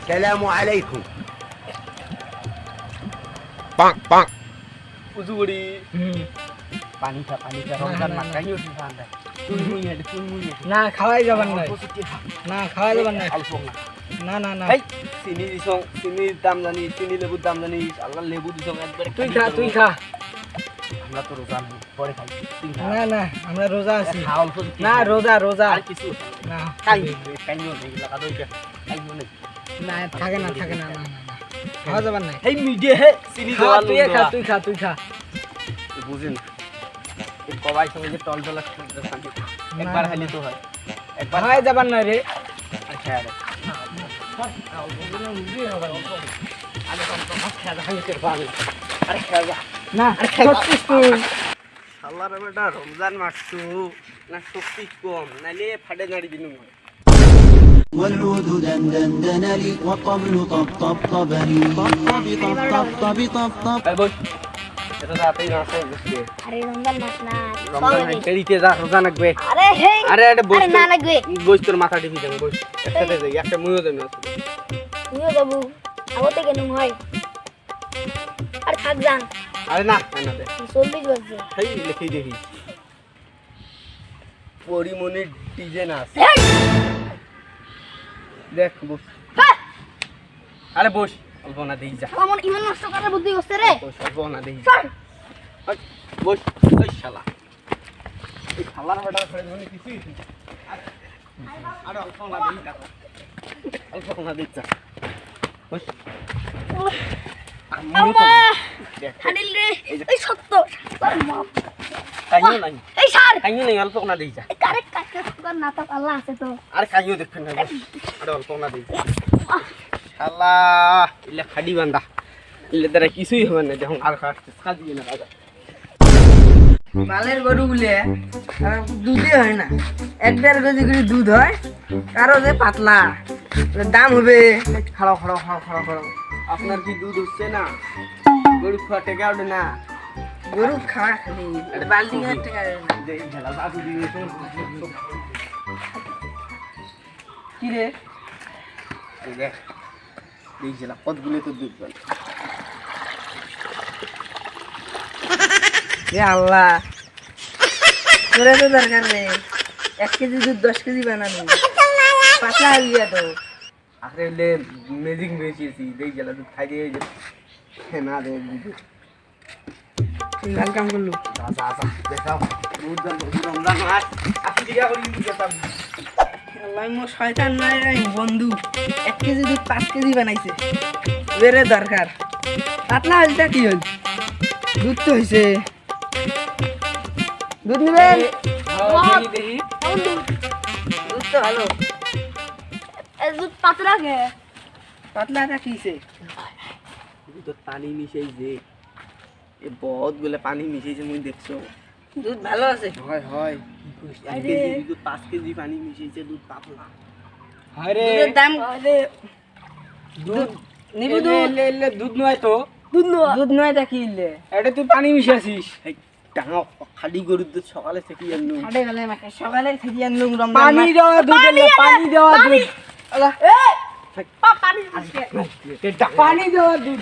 সালামু আলাইকুম। পাক পাক উজুড়ি পানি খা রমজান মাস খাইও ঠান্ডা তুই না খাওয়াই যাবার নাই, না খাওয়াই যাবার নাই, অল্প না না না না এই চিনি দিছং, চিনির দাম জানিস, চিনি লেবুর দাম জানিস, আল্লাহ লেবু দিছং একবারে। তুই খা আমরা তো রোজা নেই, পরে খাই। তুই খা। না না আমরা রোজা আছি। খা অল্প একটু না খা। রোজা আর কিছু না কাইও নেই, লাগা দইটা কাইও নেই। না থাকে না না না খাওয়া যাবার নাই। এই মিডিয়া হে চিনি দেওয়া তুই খা তুই খা বুঝেন এই কবাই সঙ্গে যে টলটলা একবার খালি তো হয়, একবার খাওয়াই যাবার নাই রে। আচ্ছা আরে না সত্যি তুই আল্লাহর বেটা রমজান মাস তো না শক্তি কম নাইলে ফাটে নাড়ি দিন। والعود دندن لي والطبل طبطب لي طب এই বল এটা রাতেই না আছে বুঝতে আরে রমজান মাস না রমজান দেরিতে যা রোজা লাগবে। আরে হেই আরে এটা বস না লাগবে বস তোর মাথা টিপি দেন বস একসাথে যাই একটা মুইও দেন তুইও যাবো আগতে কেন হয় আর থাক যান আরে না না দে 40 বাজছে এই লিখি দেখি পরিমনির ডিজাইন আছে দেখ বস আরে বস অল্প না দেই যা আমার ইমান নষ্ট করার বুদ্ধি হচ্ছে রে বস অল্প না দেই চল বস ওই শালা এই খালার বেটা করে মনে কিছু আরে অল্প না দেই যা অল্প না দেই যা বস আমা হানিল রে এই সত্য তোর মাপ কাইও নাই এই সার কাইও নাই অল্প না দেই যা এই কারে কাকে তোর নাটক আল্লাহ আছে তো আরে কাইও দেখছেন না বস আরে অল্প না দেই যা শালা ইলে খাডি বান্দা ইলে দ্বারা কিছুই হবে না যখন আর কাটতে সাজিয়ে না রাজা মালের গরু গুলে দুধই হয় না, 1.5 কেজি করে দুধ হয়, কারো যে পাতলা দাম হবে। খাড়াও আপনার কি দুধ হচ্ছে না? গরু খাওয়া টেকা ওঠে না? গরু খাওয়া খালি বালতি টাকা যে ঝালা দাদু দিয়ে কি রে এই দেখ এই ঝালা কতগুলো তো দুধ পাই। আল্লাহ তোরে তো দরকার নেই, 1 কেজি দুধ 10 কেজি বানানো পাতলা হইয়া তো। আরে লে ম্যাজিক বেশিছি দেই ঝালা দুধ খাই দিয়ে না দে দুধ ভাল কাম করলু। যা দেখাও দুধ দাম রমজান মাস 80 টাকা করে দুধ দাম। আল্লাহ মো শয়তান নাই রে বন্ধু, 1 কেজি দুধ 5 কেজি বানাইছে, বেরে দরকার পাতলা হলটা কি হল? দুধ তো হইছে, দুধ নিবেন? দেখি দুধ তো ভালো, এই দুধ পাতলা কে পাতলাটা কিছে? দুধ পানি মিশাই যে এ বহুত গুলা পানি মিশাইছে মুই দেখছো। দুধ ভালো আছে। হয় 1 কেজি দুধ 5 কেজি পানি মিশাইছে দুধ পাতলা। আরে দুধের দাম দুধ নিবি দুধ? দুধ নয় তো দুধ নয় তা কি ইলে? এটা তুই পানি মিশাছিস। এই টাঙা খালি গরুর দুধ সকালে থেকে আনলুম। হাটে গেলে মাকে সকালে থেকে আনলুম রমজান পানি মাস। দেওয়া দুধ এলো, পানি দেওয়া দুধ। আল্লাহ পানি পানি দেওয়া দুধ।